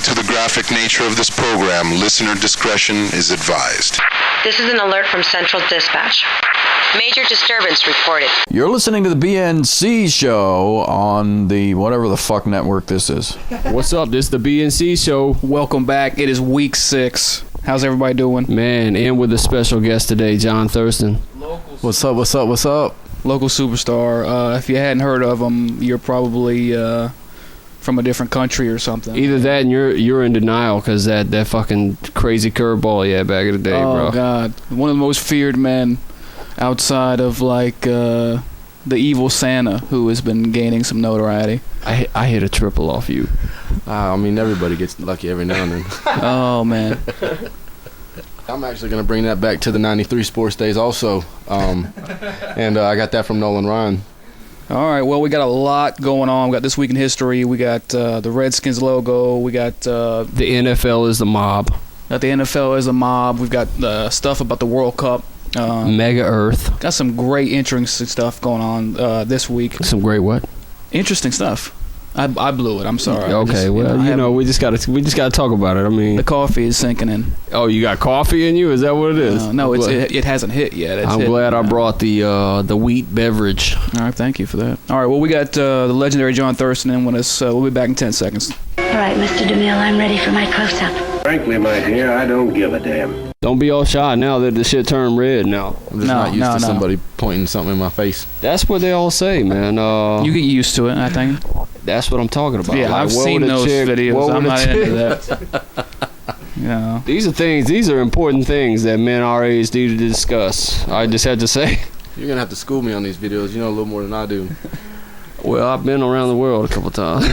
to the graphic nature of this program, listener discretion is advised. This is an alert from Central Dispatch. Major disturbance reported. You're listening to the BNC show on the whatever the fuck network this is. What's up? This is the BNC show. Welcome back. It is week 6. How's everybody doing? Man, and with a special guest today, John Thurston. What's up? Local superstar. If you hadn't heard of him, you're probably from a different country or something. Either that and you're in denial because that fucking crazy curveball you had back in the day, bro. Oh, God. One of the most feared men outside of, like, the evil Santa, who has been gaining some notoriety. I hit a triple off you. I mean, everybody gets lucky every now and then. Oh, man. I'm actually going to bring that back to the 93 sports days also. And I got that from Nolan Ryan. All right, well, we got a lot going on. We got This Week in History. We got the Redskins logo. We got... the NFL is the mob. Got the NFL as a mob. We've got stuff about the World Cup. Mega Earth. Got some great interesting stuff going on this week. Some great what? Interesting stuff. I blew it. I'm sorry. Okay, we just gotta talk about it. I mean, the coffee is sinking in. Oh, you got coffee in you? Is that what it is? No, it hasn't hit yet. I'm glad I brought the wheat beverage. All right, thank you for that. All right, well, we got the legendary John Thurston in with us. We'll be back in 10 seconds. All right, Mr. DeMille, I'm ready for my close-up. Frankly, my dear, I don't give a damn. Don't be all shy now that the shit turned red now. I'm just not used to somebody pointing something in my face. That's what they all say, man. You get used to it, I think. That's what I'm talking about. Yeah, like, I've seen those videos. I'm not into that. Yeah. These are important things that men our age need to discuss. I just had to say. You're going to have to school me on these videos. You know a little more than I do. Well, I've been around the world a couple times.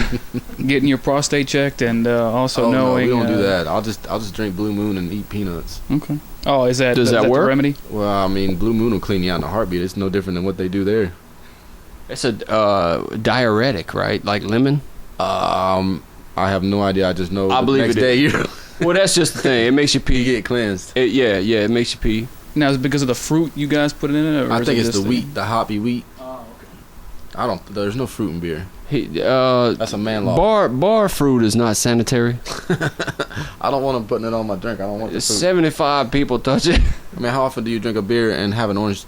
Getting your prostate checked and also knowing... No, we don't do that. I'll just drink Blue Moon and eat peanuts. Okay. Oh, does that work? The remedy? Well, I mean, Blue Moon will clean you out in a heartbeat. It's no different than what they do there. It's a diuretic, right? Like lemon? I have no idea. I just know I believe next it day is. Well, that's just the thing. It makes you pee. You get cleansed. It makes you pee. Now, is it because of the fruit you guys put in it? Or I think it's the thing? wheat, the hoppy wheat. Oh, okay. There's no fruit in beer. That's a man law. Bar fruit is not sanitary. I don't want them putting it on my drink. I don't want the fruit. 75 people touch it. I mean, how often do you drink a beer and have an orange?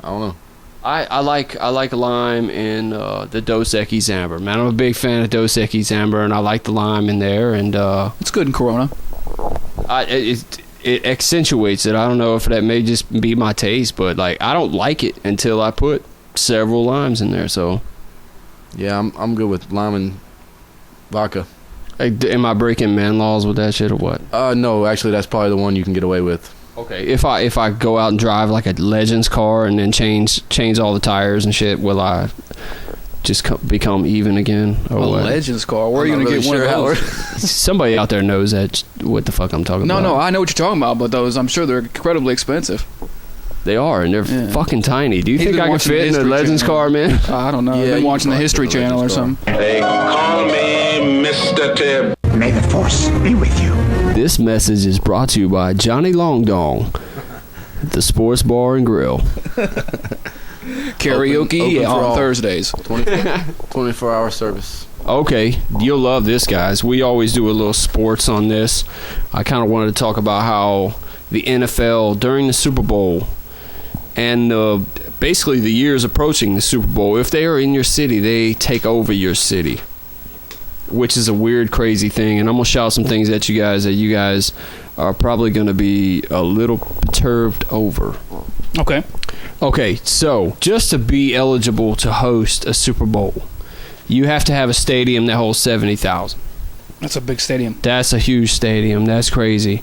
I don't know. I like lime in the Dos Equis Amber. Man, I'm a big fan of Dos Equis Amber, and I like the lime in there. And it's good in Corona. It accentuates it. I don't know if that may just be my taste, but like I don't like it until I put several limes in there. So yeah, I'm good with lime and vodka. Am I breaking man laws with that shit or what? No, actually, that's probably the one you can get away with. Okay, if I go out and drive like a Legends car and then change all the tires and shit, will I just become even again or what? Legends car? Where are you gonna get one of those? Somebody out there knows what the fuck I'm talking about. No, I know what you're talking about, but those I'm sure they're incredibly expensive. They are, and they're fucking tiny. Do you think I can fit in a Legends car, man? I don't know. Yeah, I've been watching the History Channel or something. They call me Mr. Tibb. May the Force be with you. This message is brought to you by Johnny Long Dong, the Sports Bar and Grill. Karaoke open on Thursdays. 24-hour service. Okay, you'll love this, guys. We always do a little sports on this. I kind of wanted to talk about how the NFL, during the Super Bowl, and basically the years approaching the Super Bowl, if they are in your city, they take over your city, which is a weird, crazy thing. And I'm going to shout some things at you guys that you guys are probably going to be a little perturbed over. Okay, so just to be eligible to host a Super Bowl, you have to have a stadium that holds 70,000. That's a big stadium. That's a huge stadium. That's crazy.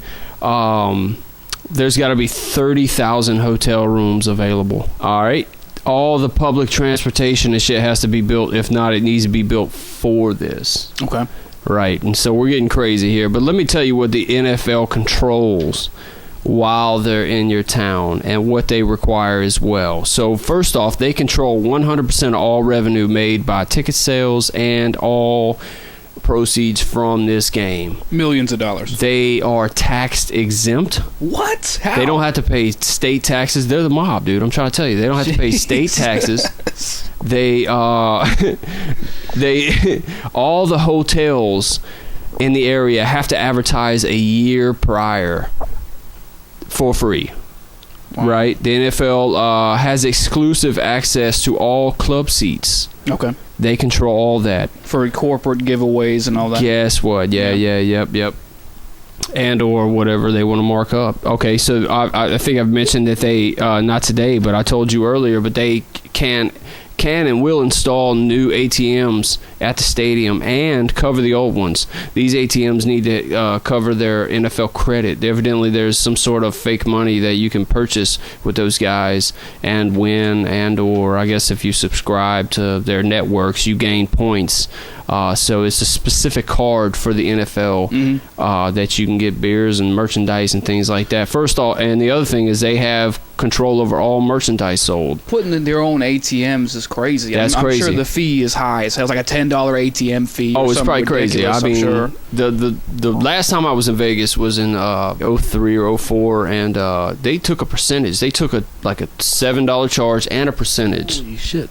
There's got to be 30,000 hotel rooms available. All right. All the public transportation and shit has to be built. If not, it needs to be built for this. Okay. Right. And so we're getting crazy here. But let me tell you what the NFL controls while they're in your town and what they require as well. So first off, they control 100% of all revenue made by ticket sales and all proceeds from this game. Millions of dollars. They are tax exempt. What? How? They don't have to pay state taxes. They're the mob, dude. I'm trying to tell you. They don't have to pay state taxes. They all the hotels in the area have to advertise a year prior for free. Wow. Right? The NFL has exclusive access to all club seats. Okay. They control all that. For corporate giveaways and all that. Guess what? Yep. And or whatever they want to mark up. Okay, so I think I've mentioned that they, not today, but I told you earlier, but they can and will install new ATMs at the stadium and cover the old ones. These ATMs need to cover their NFL credit. Evidently, there's some sort of fake money that you can purchase with those guys and win, and or I guess if you subscribe to their networks, you gain points. So it's a specific card for the NFL that you can get beers and merchandise and things like that. First off, and the other thing is they have control over all merchandise sold. Putting in their own ATMs is crazy. That's crazy. I'm sure the fee is high. It's like a $10 ATM fee. Oh, it's probably crazy. I mean, sure. the last time I was in Vegas was in 03 or 04, and they took a percentage. They took a $7 charge and a percentage. Holy shit.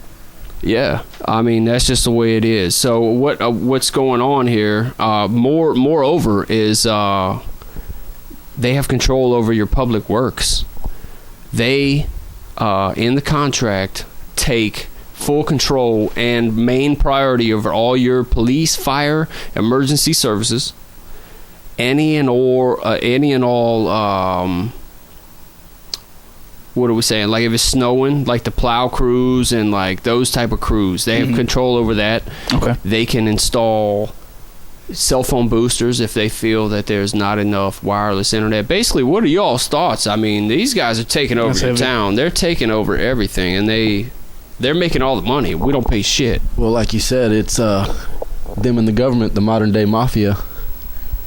Yeah, I mean that's just the way it is. So what's going on here? Moreover, is they have control over your public works. They, in the contract, take full control and main priority over all your police, fire, emergency services, any and all. What are we saying? Like if it's snowing, like the plow crews and like those type of crews, they have control over that. Okay. They can install cell phone boosters if they feel that there's not enough wireless internet. Basically, what are y'all's thoughts? I mean, these guys are taking over the town. They're taking over everything, and they're making all the money. We don't pay shit. Well, like you said, it's them and the government, the modern day mafia.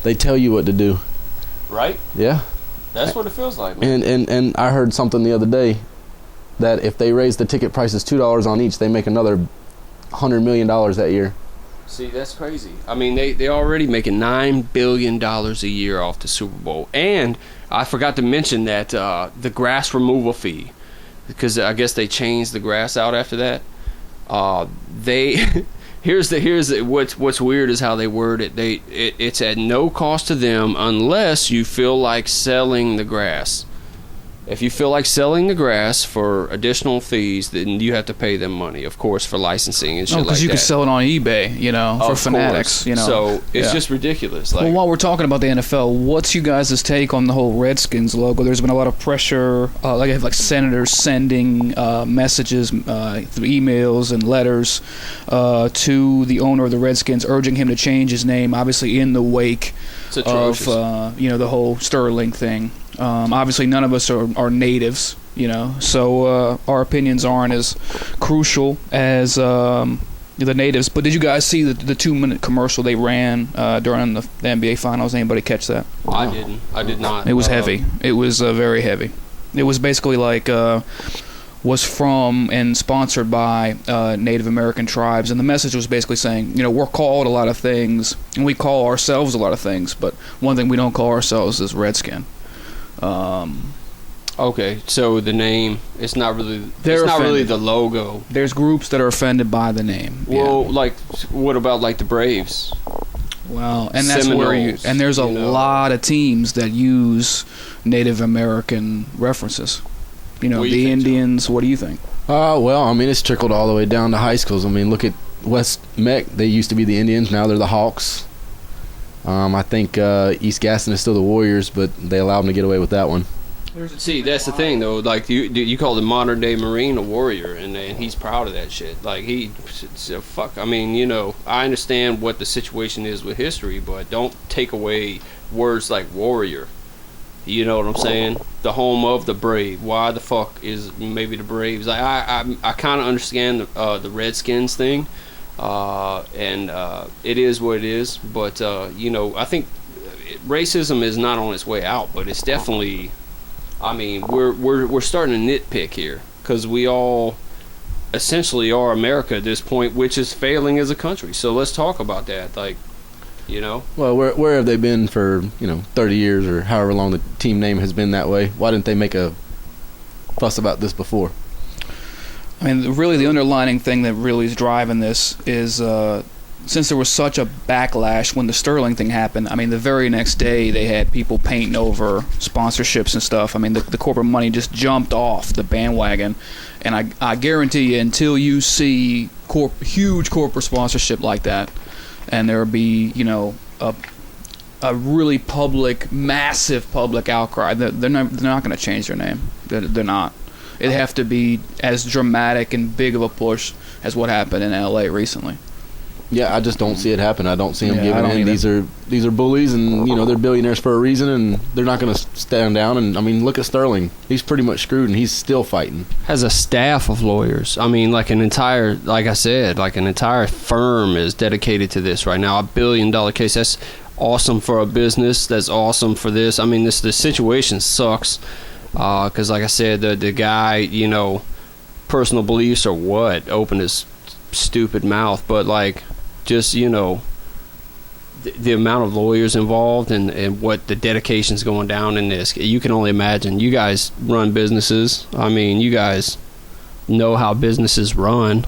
They tell you what to do. Right? Yeah. That's what it feels like, man. And I heard something the other day that if they raise the ticket prices $2 on each, they make another $100 million that year. See, that's crazy. I mean, they're already making $9 billion a year off the Super Bowl. And I forgot to mention that the grass removal fee, because I guess they changed the grass out after that. Here's what's weird is how they word it. It's at no cost to them unless you feel like selling the grass. If you feel like selling the grass for additional fees, then you have to pay them money, of course, for licensing and shit like that. Because you could sell it on eBay, for fanatics, So it's just ridiculous. Well, while we're talking about the NFL, what's you guys' take on the whole Redskins logo? There's been a lot of pressure, like senators sending messages through emails and letters to the owner of the Redskins, urging him to change his name, obviously in the wake of the whole Sterling thing. Obviously, none of us are natives, so our opinions aren't as crucial as the natives. But did you guys see the 2-minute commercial they ran during the NBA Finals? Anybody catch that? I didn't. I did not. It was heavy. It was very heavy. It was basically like was from and sponsored by Native American tribes, and the message was basically saying, we're called a lot of things, and we call ourselves a lot of things, but one thing we don't call ourselves is Redskin. Okay, so the name, it's not really the logo. There's groups that are offended by the name. Well, what about like the Braves? Well, and that's Seminoles, and there's a lot of teams that use Native American references. The Indians. What do you think? Well, I mean, it's trickled all the way down to high schools. I mean, look at West Meck. They used to be the Indians. Now they're the Hawks. I think East Gaston is still the Warriors, but they allowed them to get away with that one. See, that's the thing, though. Like, you call the modern-day Marine a warrior, and he's proud of that shit. Like, fuck. I mean, I understand what the situation is with history, but don't take away words like warrior. You know what I'm saying? The home of the brave. Why the fuck is maybe the Braves? Like, I kind of understand the Redskins thing. And it is what it is, but I think racism is not on its way out, but it's definitely. I mean, we're starting to nitpick here because we all essentially are America at this point, which is failing as a country. So let's talk about that, Well, where have they been for 30 years or however long the team name has been that way? Why didn't they make a fuss about this before? I mean, really, the underlining thing that really is driving this is since there was such a backlash when the Sterling thing happened, I mean, the very next day they had people painting over sponsorships and stuff. I mean, the corporate money just jumped off the bandwagon. And I guarantee you, until you see huge corporate sponsorship like that, and there'll be, you know, a really public, massive public outcry, they're not going to change their name. They're not. It'd have to be as dramatic and big of a push as what happened in L.A. recently. Yeah, I just don't see it happen. I don't see them Yeah, I giving don't in. either. These are bullies, and you know they're billionaires for a reason, and they're not going to stand down. And I mean, look at Sterling; he's pretty much screwed, and he's still fighting. Has a staff of lawyers. I mean, like an entire firm is dedicated to this right now. $1 billion case. That's awesome for a business. That's awesome for this. I mean, the situation sucks because, like I said, the guy, you know, personal beliefs or what, opened his stupid mouth, but like. Just, you know, the amount of lawyers involved and what the dedication's going down in this. You can only imagine. You guys run businesses. I mean, you guys know how businesses run.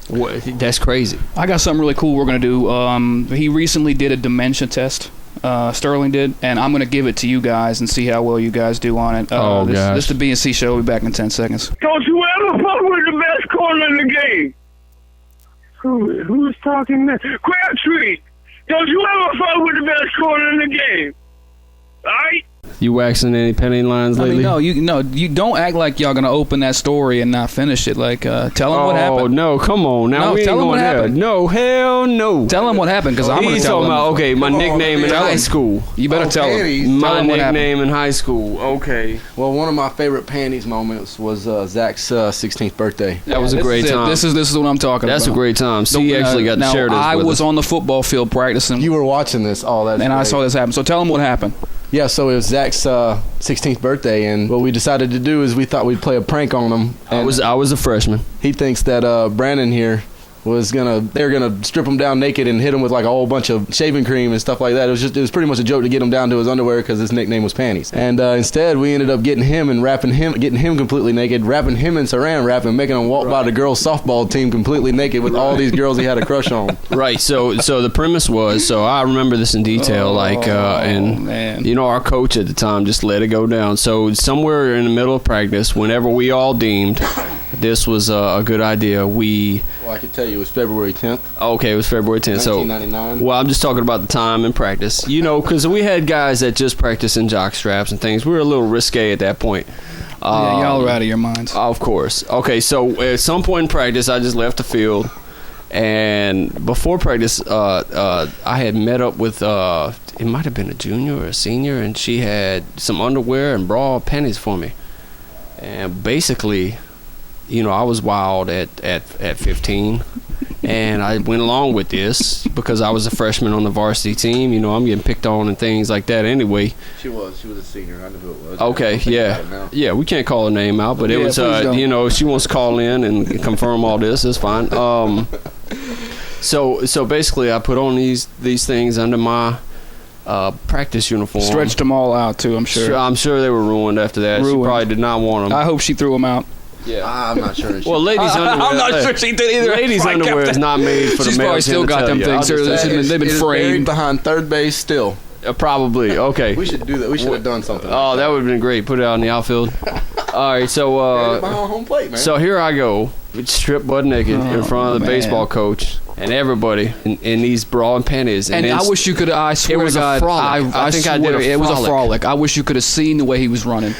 That's crazy. I got something really cool we're going to do. He recently did a dementia test. Sterling did, and I'm going to give it to you guys and see how well you guys do on it. This is the B&C show. We'll be back in 10 seconds. Don't you ever fuck with the best corner in the game. Who's talking now? Crabtree! Don't you ever fuck with the best corner in the game? Alright? You waxing any penny lines lately? I mean, you don't act like y'all gonna open that story and not finish it. Like, tell him what happened. Oh no, come on now. No, tell him what happened. No, hell no. Tell him what happened, because I'm gonna tell him. Okay, my nickname in high school. You better tell him. My nickname in high school. Okay. Well, one of my favorite panties moments was Zach's 16th birthday. That was a great time. This is what I'm talking about. That's a great time. So he actually got to share this with us. I was on the football field practicing. You were watching this. Oh, that's and great. I saw this happen. So tell him what happened. Yeah, so it was Zach's 16th birthday, and what we decided to do is we thought we'd play a prank on him. I was a freshman. He thinks that Brandon here they're gonna strip him down naked and hit him with like a whole bunch of shaving cream and stuff like that. It was pretty much a joke to get him down to his underwear because his nickname was Panties. And instead we ended up getting him completely naked, wrapping him in saran wrap and making him walk by the girls softball team completely naked with all these girls he had a crush on. Right. So the premise was, so I remember this in detail, man. You know, our coach at the time just let it go down. So somewhere in the middle of practice, whenever we all deemed this was a good idea, I could tell you it was February 10th. Okay, it was February 10th. 1999. So, well, I'm just talking about the time and practice. You know, because we had guys that just practiced in jock straps and things. We were a little risque at that point. Yeah, y'all were out of your minds. Of course. Okay, so at some point in practice, I just left the field. And before practice, I had met up with, it might have been a junior or a senior, and she had some underwear and bra panties for me. And basically, you know, I was wild at 15, and I went along with this because I was a freshman on the varsity team. You know, I'm getting picked on and things like that anyway. She was a senior. I knew who it was. Okay, yeah, we can't call her name out, but it was, you know, she wants to call in and confirm all this. It's fine. So basically, I put on these things under my practice uniform. Stretched them all out too, I'm sure. I'm sure they were ruined after that. Ruined. She probably did not want them. I hope she threw them out. Yeah, I'm not sure. Well, ladies' underwear. I'm not sure she did either. Ladies' underwear is not made for the male. She's probably still got them things. They've been framed behind third base still. Probably. Okay. We should do that. We should have done something. Oh, that would have been great. Put it out in the outfield. All right, so behind home plate, man. So here I go, stripped butt naked in front of the baseball coach and everybody in these bra and panties. And I wish you could. I swear it was to God, a frolic. I think I did a frolic. It was a frolic. I wish you could have seen the way he was running.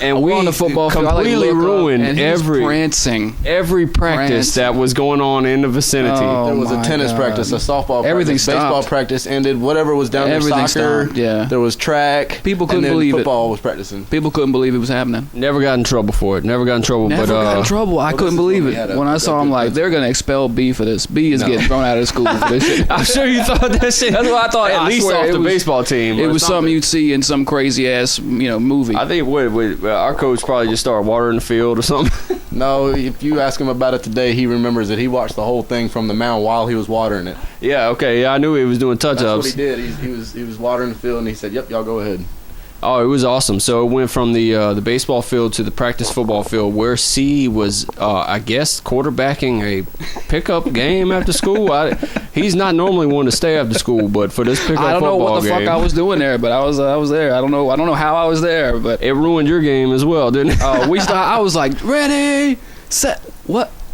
And we on the football field, completely ruined every practice that was going on in the vicinity. There was a tennis practice, a softball practice, baseball practice ended. Whatever was down there, soccer. Stopped, yeah. There was track. People couldn't believe football was practicing. People couldn't believe it was happening. Never got in trouble for it. Never got in trouble. Got in trouble. I couldn't believe it. When I saw him, like, they're going to expel B for this. B is getting thrown out of school for this shit. I'm sure you thought that shit. That's what I thought. At least off the baseball team. It was something you'd see in some crazy ass, movie. I think our coach probably just started watering the field or something. No, if you ask him about it today, he remembers that he watched the whole thing from the mound while he was watering it. Yeah, okay. Yeah, I knew he was doing touch-ups. That's what he did. He was watering the field, and he said, "Yep, y'all go ahead." Oh, it was awesome. So it went from the baseball field to the practice football field, where C was, I guess, quarterbacking a pickup game after school. He's not normally one to stay after school, but for this pickup football game, I don't know what the fuck I was doing there, but I was there. I don't know how I was there, but it ruined your game as well, didn't it? I was like, ready, set.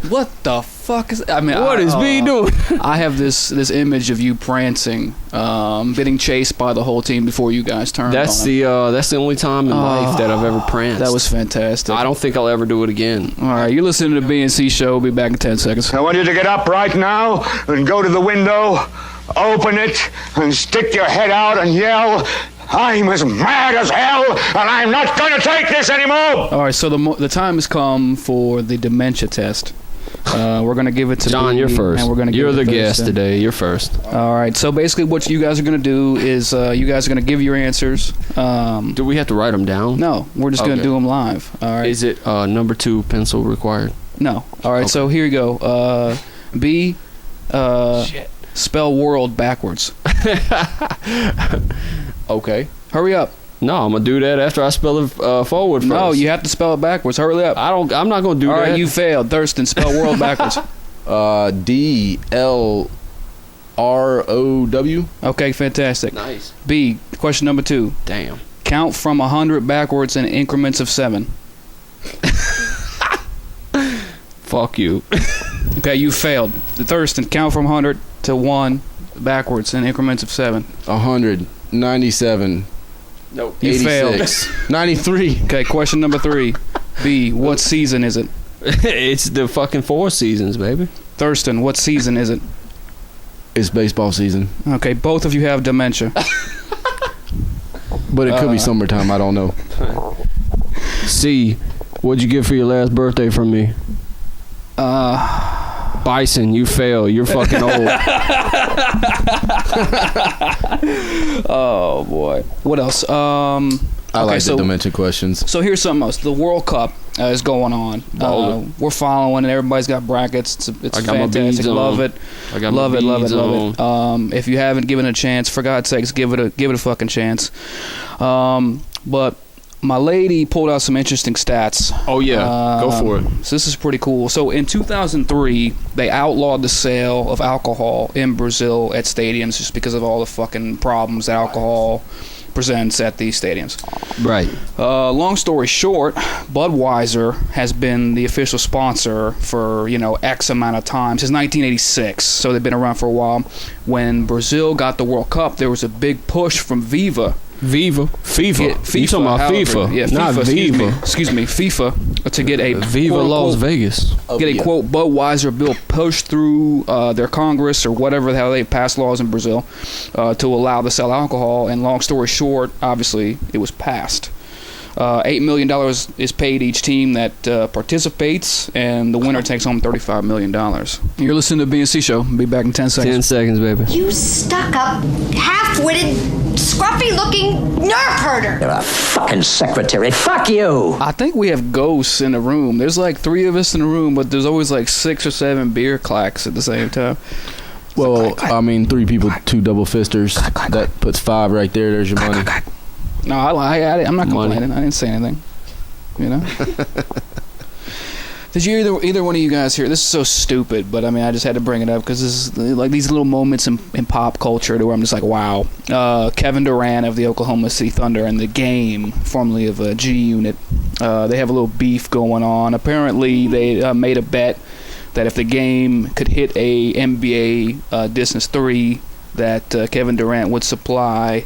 What the fuck is? I mean, what is B doing? I have this image of you prancing, getting chased by the whole team before you guys turned. That's the only time in life that I've ever pranced. That was fantastic. I don't think I'll ever do it again. All right, you're listening to the BNC show. We'll be back in 10 seconds. I want you to get up right now and go to the window, open it, and stick your head out and yell, "I'm as mad as hell, and I'm not going to take this anymore!" All right, so the time has come for the dementia test. We're going to give it to John, B, you're first. And we're gonna you're give the it to guest Thurston. today. You're first. All right, so basically what you guys are going to do is you guys are going to give your answers. Do we have to write them down? No, we're just going to do them live. All right. Is it number 2 pencil required? No. All right, so here you go. B, spell world backwards. Okay. Hurry up. No, I'm gonna do that after I spell it forward first. No, you have to spell it backwards. Hurry up. I'm not gonna do that. All right, you failed. Thurston, spell world backwards. DLROW. Okay, fantastic. Nice. B, question number 2. Damn. Count from 100 backwards in increments of 7. Fuck you. Okay, you failed. Thurston, count from 100 to 1 backwards in increments of 7. 100, 97, Nope. You 86, failed. 93. Okay, question number 3. B, what season is it? It's the fucking 4 seasons, baby. Thurston, what season is it? It's baseball season. Okay, both of you have dementia. But it could be summertime. I don't know. C, what'd you get for your last birthday from me? Bison, you fail. You're fucking old. Oh boy. What else? I like the dementia questions. So here's something else. The World Cup is going on. We're following, and everybody's got brackets. It's fantastic. Love it. I got love my it. Love it. beads Love on. it. If you haven't given it a chance, for God's sakes, give it a fucking chance. But my lady pulled out some interesting stats. Oh yeah, go for it. So this is pretty cool. So in 2003, they outlawed the sale of alcohol in Brazil at stadiums just because of all the fucking problems that alcohol presents at these stadiums. Right. Long story short, Budweiser has been the official sponsor for, X amount of time, since 1986. So they've been around for a while. When Brazil got the World Cup, there was a big push from FIFA. FIFA. You talking about however, FIFA? Yeah, not FIFA. Viva. Excuse me, FIFA, to get a Viva quote, Las quote, Vegas. Get a quote Budweiser bill pushed through their Congress or whatever the hell they passed laws in Brazil to allow to sell alcohol. And long story short, obviously it was passed. $8 million is paid each team that participates, and the winner takes home $35 million. You're listening to the BNC Show. Be back in 10 seconds. 10 seconds, baby. You stuck-up, half-witted, scruffy-looking nerf herder. You're a fucking secretary. Fuck you! I think we have ghosts in the room. There's like 3 of us in the room, but there's always like 6 or 7 beer clacks at the same time. Well, I mean, 3 people, 2 double fisters. That puts 5 right there. There's your money. No, I'm not complaining. I didn't say anything. Did you either one of you guys hear? This is so stupid, but I mean, I just had to bring it up because this is like these little moments in pop culture to where I'm just like, wow. Kevin Durant of the Oklahoma City Thunder and the Game, formerly of G Unit, they have a little beef going on. Apparently, they made a bet that if the Game could hit a NBA distance 3, that Kevin Durant would supply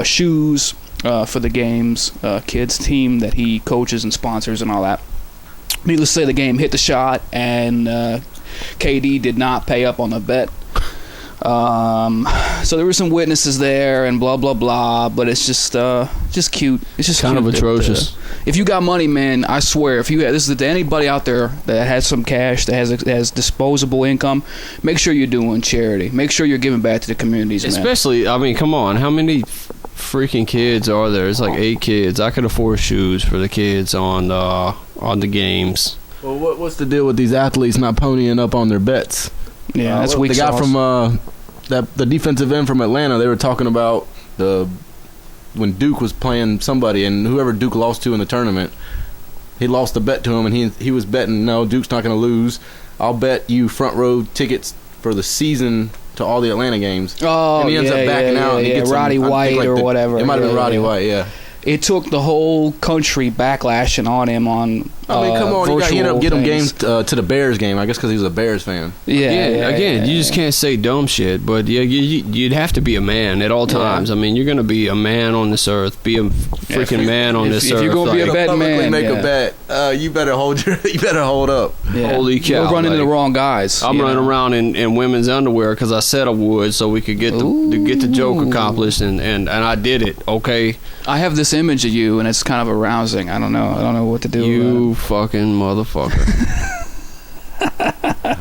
shoes for the Game's kids team that he coaches and sponsors and all that. Needless to say, the Game hit the shot, and KD did not pay up on the bet. So there were some witnesses there, and blah blah blah. But it's just cute. It's just kind cute of atrocious. If you got money, man, I swear, if you had, this is to anybody out there that has some cash, that has disposable income, make sure you're doing charity. Make sure you're giving back to the communities, man. Especially, I mean, come on, how many freaking kids are there? It's like 8 kids. I could afford shoes for the kids on the games. Well, what's the deal with these athletes not ponying up on their bets? Yeah, that's weak The guy sauce. from the defensive end from Atlanta, they were talking about the when Duke was playing somebody, and whoever Duke lost to in the tournament, he lost the bet to him, and he was betting, no, Duke's not going to lose. I'll bet you front row tickets for the season to all the Atlanta games. Oh, and he ends up backing out. And he gets Roddy White like or whatever. It might have been Roddy White, yeah. It took the whole country backlashing on him on I mean, come on, you ended up getting him games things. to the Bears game, I guess, because he was a Bears fan. Again, you just can't say dumb shit, but you'd have to be a man at all times. I mean, you're going to be a man on this earth. Be a freaking man on this earth. If you're going to be a betting man, make a bet, you better hold up. Yeah. Holy cow! You're running into the wrong guys. I'm running around in women's underwear because I said I would, so we could get the joke accomplished, and I did it. Okay. I have this image of you, and it's kind of arousing. I don't know what to do. You fucking motherfucker.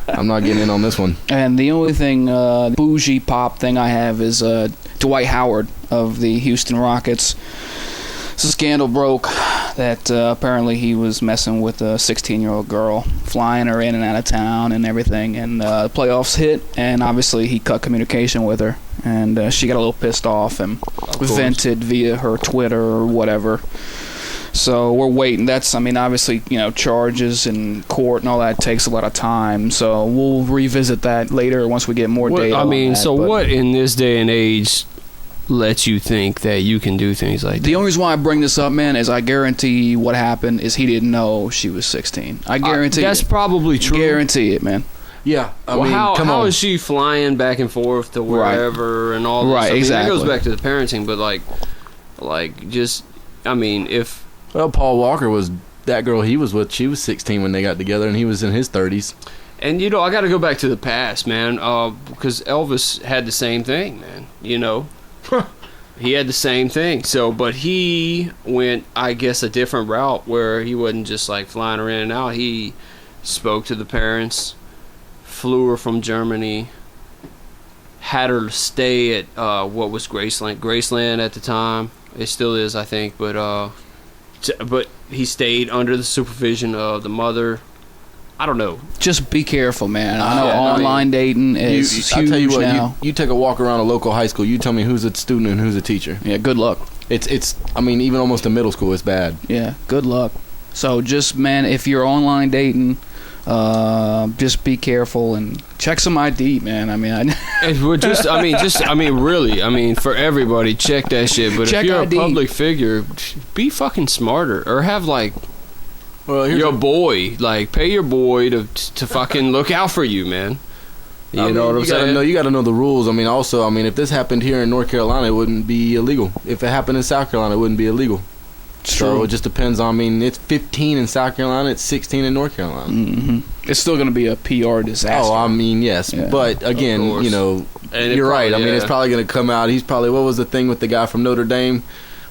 I'm not getting in on this one. And the only thing, bougie pop thing I have is Dwight Howard of the Houston Rockets. So scandal broke that apparently he was messing with a 16-year-old girl, flying her in and out of town and everything. And the playoffs hit, and obviously he cut communication with her. And she got a little pissed off and vented via her Twitter or whatever. So we're waiting. That's, I mean, obviously, charges and court and all that takes a lot of time. So we'll revisit that later once we get more data. I mean, on that, what in this day and age lets you think that you can do things like that? The only reason why I bring this up, man, is I guarantee what happened is he didn't know she was 16. I guarantee that's probably true. Guarantee it, man. Yeah. I mean, how is she flying back and forth to wherever and all this? Right, exactly. That goes back to the parenting, but if... Well, Paul Walker was that girl he was with. She was 16 when they got together, and he was in his 30s. And, I got to go back to the past, man, because Elvis had the same thing, man, He had the same thing. So, but he went, I guess, a different route where he wasn't just, flying her in and out. He spoke to the parents, flew her from Germany, had her stay at what was Graceland at the time. It still is, I think, but he stayed under the supervision of the mother. I don't know. Just be careful, man. I know online dating is huge I'll tell you what, now. You take a walk around a local high school, you tell me who's a student and who's a teacher. Yeah, good luck. It's I mean, even almost in middle school, it's bad. Yeah, good luck. So just, man, if you're online dating, just be careful and check some ID, man. I mean, really, for everybody, check that shit. But check if you're ID. a public figure, be fucking smarter, or have your boy, pay your boy to fucking look out for you, man. You know what I'm saying? You got to know the rules. I mean, also, if this happened here in North Carolina, it wouldn't be illegal. If it happened in South Carolina, it wouldn't be illegal. So it just depends on, it's 15 in South Carolina, it's 16 in North Carolina. Mm-hmm. It's still going to be a PR disaster. Oh, yes. Yeah. But again, you're right. It's probably going to come out. He's probably, what was the thing with the guy from Notre Dame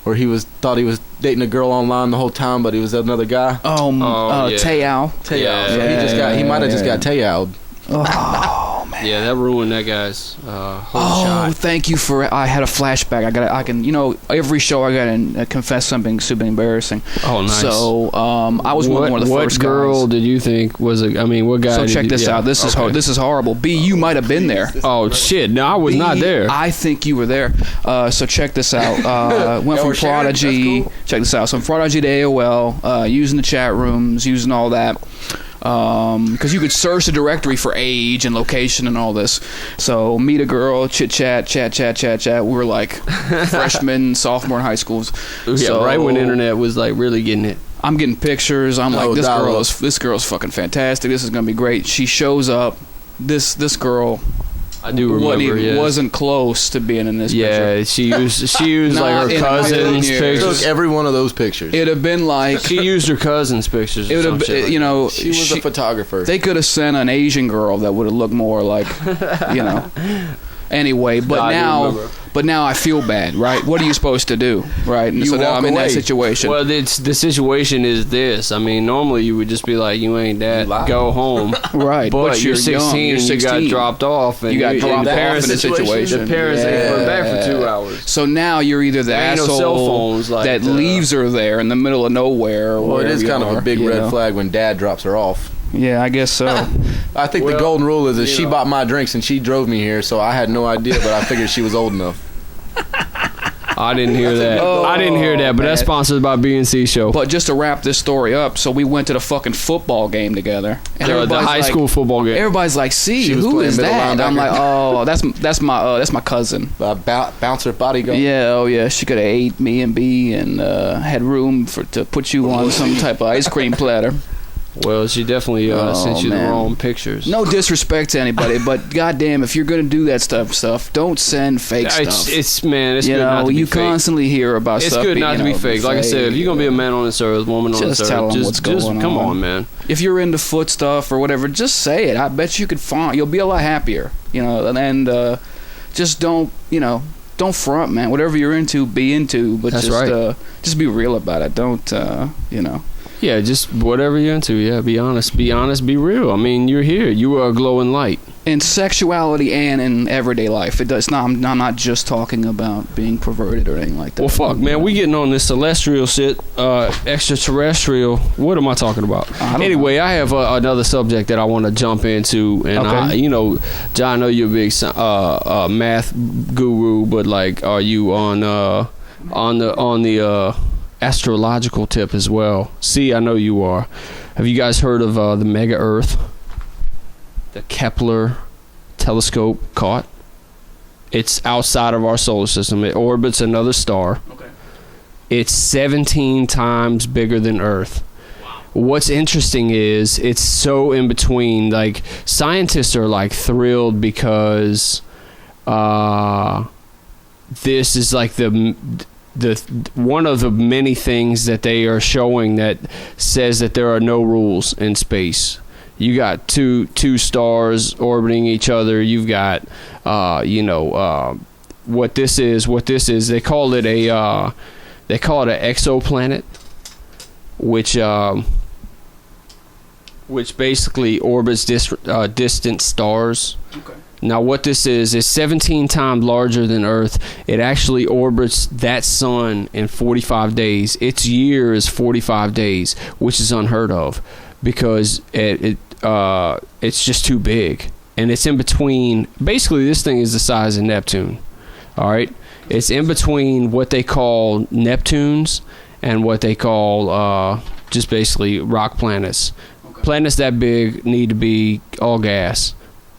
where thought he was dating a girl online the whole time, but he was another guy? Tayao. So he might have just got Tayao. Oh man. Yeah, that ruined that guy's whole shot. Thank you for. I had a flashback. I can. Every show I gotta confess something super embarrassing. Oh, nice. So, I was one of the first guys. What girl did you think was a? What guy? So check this out. This is this is horrible. B, you might have been there. Oh shit! No, I was not there. I think you were there. So check this out. Went from Prodigy. Cool. Check this out. So from Prodigy to AOL, using the chat rooms, using all that. Because you could search the directory for age and location and all this. So meet a girl, chit chat. We were like freshmen, sophomore in high schools. Yeah, right when the internet was really getting it. I'm getting pictures. I'm like, this girl's fucking fantastic. This is gonna be great. She shows up. This girl. I do remember. Wasn't close to being in this picture. Yeah, she used her cousin's pictures. Took every one of those pictures. It'd have been like she used her cousin's pictures. She was a photographer. They could have sent an Asian girl that would have looked more like, Anyway, but now I feel bad, right? What are you supposed to do, right? And so now I'm in that situation. Well, the situation is this. Normally you would just be like, you ain't that, go home. Right. But you're 16 and you got dropped off. And you got dropped off in a situation. The parents ain't put back for 2 hours. So now you're either the asshole that leaves her there in the middle of nowhere. Or well, it is kind of a big red flag when dad drops her off. Yeah, I guess so. I think the golden rule is she bought my drinks and she drove me here, so I had no idea, but I figured she was old enough. I didn't hear that. Oh, I didn't hear that, but that's man. sponsored by BNC Show. But just to wrap this story up, so we went to the fucking football game together. And The everybody's high like- school football game. Everybody's like, "See, She was who playing is middle that?" And I'm like, linebacker. "Oh, that's my cousin." Bouncer bodyguard. Yeah, oh yeah, she could have ate me and B and had room to put you on some type of ice cream platter. Well, she definitely sent you man. the wrong pictures. No disrespect to anybody, but goddamn, if you're gonna do that stuff, don't send fake stuff. It's man, it's you good know, not to be you fake. constantly hear about It's stuff. good not to be fake. Like I said, if you're gonna be a man on this earth, woman on this Just tell earth, 'em what's just going come on. on, man. If you're into foot stuff or whatever, just say it. I bet you could find. You'll be a lot happier, you know. And just don't front, man. Whatever you're into, be into. But That's just right. just be real about it. Don't you know. Yeah, just whatever you're into. Yeah, be honest. Be honest. Be real. I mean, you're here. You are a glowing light. In sexuality and in everyday life, it does not. I'm not just talking about being perverted or anything like that. Well, fuck, man, we getting on this celestial shit, extraterrestrial. What am I talking about? Anyway, I have another subject that I want to jump into, and Okay. John, I know you're a big math guru, but like, are you on the astrological tip as well? See, I know you are. Have you guys heard of the Mega Earth? The Kepler telescope caught. It's outside of our solar system. It orbits another star. Okay. It's 17 times bigger than Earth. Wow. What's interesting is it's so in between. Like, scientists are like thrilled because this is like the one of the many things that they are showing that says that there are no rules in space. You got two stars orbiting each other. You've got what this is. They call it an exoplanet, which basically orbits distant stars. Okay. Now, what this is 17 times larger than Earth. It actually orbits that sun in 45 days. Its year is 45 days, which is unheard of because it's just too big. And it's in between. Basically, this thing is the size of Neptune. All right? It's in between what they call Neptunes and what they call just basically rock planets. Okay. Planets that big need to be all gas.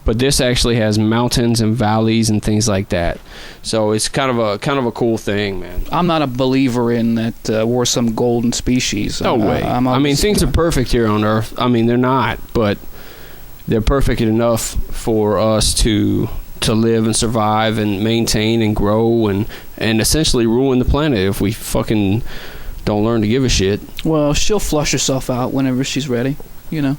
But this actually has mountains and valleys and things like that. So it's kind of a cool thing, man. I'm not a believer in that we're some golden species. No way. I mean, things are perfect here on Earth. I mean, they're not, but they're perfect enough for us to live and survive and maintain and grow and essentially ruin the planet if we fucking don't learn to give a shit. Well, she'll flush herself out whenever she's ready, you know.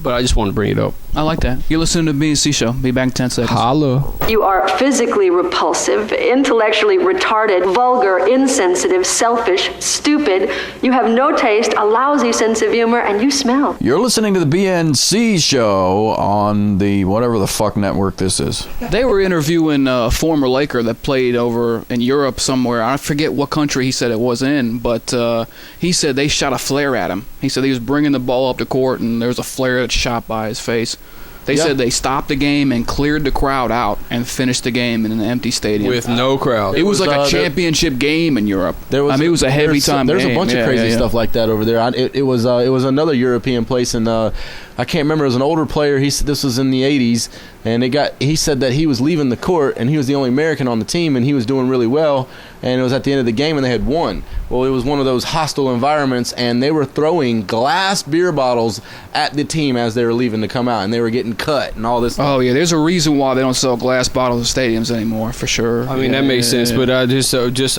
But I just want to bring it up. I like that. You're listening to BNC Show. Be back in 10 seconds. Holla. You are physically repulsive, intellectually retarded, vulgar, insensitive, selfish, stupid. You have no taste, a lousy sense of humor, and you smell. You're listening to the BNC Show on the whatever the fuck network this is. They were interviewing a former Laker that played over in Europe somewhere. I forget what country he said it was in, but he said they shot a flare at him. He said he was bringing the ball up the court, and there was a flare that shot by his face. They said they stopped the game and cleared the crowd out and finished the game in an empty stadium. With no crowd. It was like a championship game in Europe. It was a heavy time game. There's a bunch of crazy stuff like that over there. It was another European place, and I can't remember. It was an older player. This was in the 80s, and he said that he was leaving the court, and he was the only American on the team, and he was doing really well, and it was at the end of the game, and they had won. Well, it was one of those hostile environments, and they were throwing glass beer bottles at the team as they were leaving to come out, and they were getting cut and all this stuff. Oh, yeah, there's a reason why they don't sell glass bottles in stadiums anymore, for sure. I mean, that makes sense, but I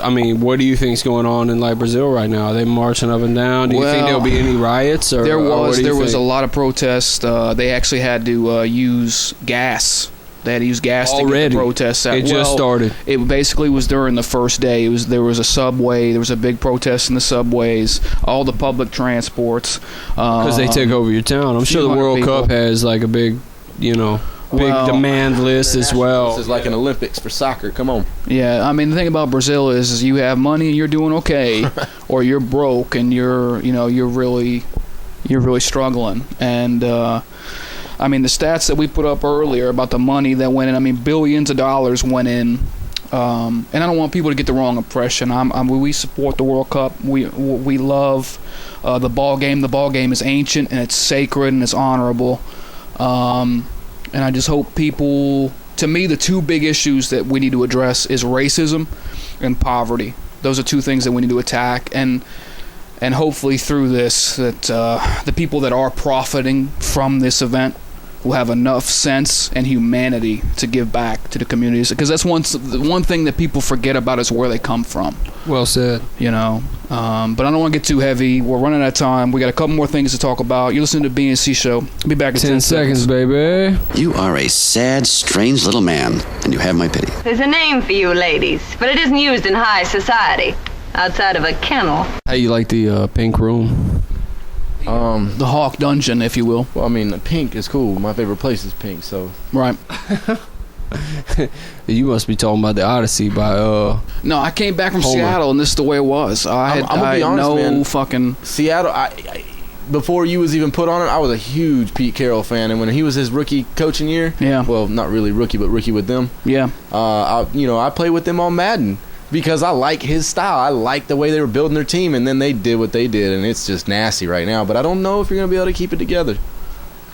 mean, what do you think's going on in like Brazil right now? Are they marching up and down? Do you think there'll be any riots? Or, there was a a lot of protests. They actually had to use gas. They had to use gas to get the protests out. It just started. It basically was during the first day. There was a subway. There was a big protest in the subways, all the public transports. Because they take over your town. I'm sure the World Cup has like a big, demand list as well. This is like an Olympics for soccer. Come on. Yeah, I mean the thing about Brazil is you have money and you're doing okay, or you're broke and you're really struggling. And I mean the stats that we put up earlier about the money that went in. I mean billions of dollars went in And I don't want people to get the wrong impression. We support the World Cup. We love the ball game. The ball game is ancient and it's sacred and it's honorable. And I just hope people. To me, the two big issues that we need to address is racism and poverty. Those are two things that we need to attack. And hopefully through this, that the people that are profiting from this event will have enough sense and humanity to give back to the communities, because that's one thing that people forget about is where they come from. Well said. But I don't want to get too heavy. We're running out of time. We got a couple more things to talk about. You're listening to B&C Show. I'll be back in 10 seconds, baby. You are a sad, strange little man, and you have my pity. There's a name for you ladies, but it isn't used in high society, outside of a kennel. How you like the pink room? The Hawk Dungeon, if you will. Well, I mean, pink is cool. My favorite place is pink, so. Right. You must be talking about the Odyssey by No, I came back from Homer. Seattle and this is the way it was. I'm gonna be honest, man. Fucking Seattle. Before you was even put on it, I was a huge Pete Carroll fan, and when he was his rookie coaching year, well, not really rookie, but rookie with them, I played with them on Madden because I like his style. I like the way they were building their team, and then they did what they did, and it's just nasty right now. But I don't know if you're gonna be able to keep it together.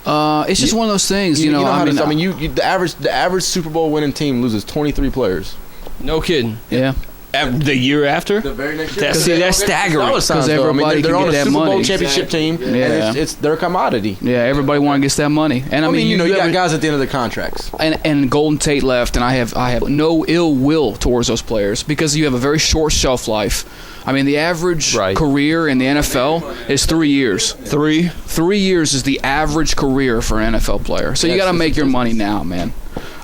It's just one of those things, the average Super Bowl winning team loses 23 players. No kidding. Yeah. The year after? The very next year. That's staggering. Because everybody they're can on get a that Super Bowl money. championship team, and it's their commodity. Yeah, everybody want to get that money. And I mean, you got guys at the end of their contracts. And Golden Tate left, and I have no ill will towards those players because you have a very short shelf life. I mean, the average career in the NFL is 3 years. 3 years is the average career for an NFL player. So you got to make your money now, man.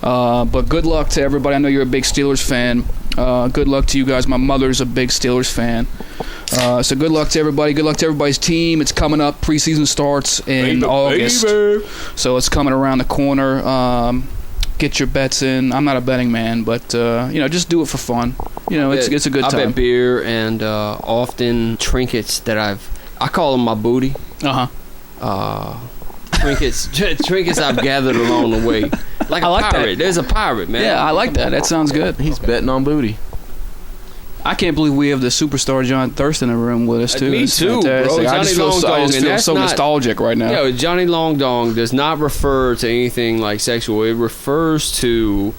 But good luck to everybody. I know you're a big Steelers fan. Good luck to you guys. My mother's a big Steelers fan. So good luck to everybody. Good luck to everybody's team. It's coming up. Preseason starts in August. So it's coming around the corner. Get your bets in. I'm not a betting man, but just do it for fun. It's a good time. I bet beer and often trinkets that I call them my booty. Trinkets I've gathered along the way. Like a pirate. That. There's a pirate, man. Yeah, I like that. That sounds good. He's betting on booty. I can't believe we have the superstar John Thurston in the room with us, too. Me It's too, fantastic. bro. I just feel so nostalgic right now. Yeah, Johnny Long Dong does not refer to anything like sexual. It refers to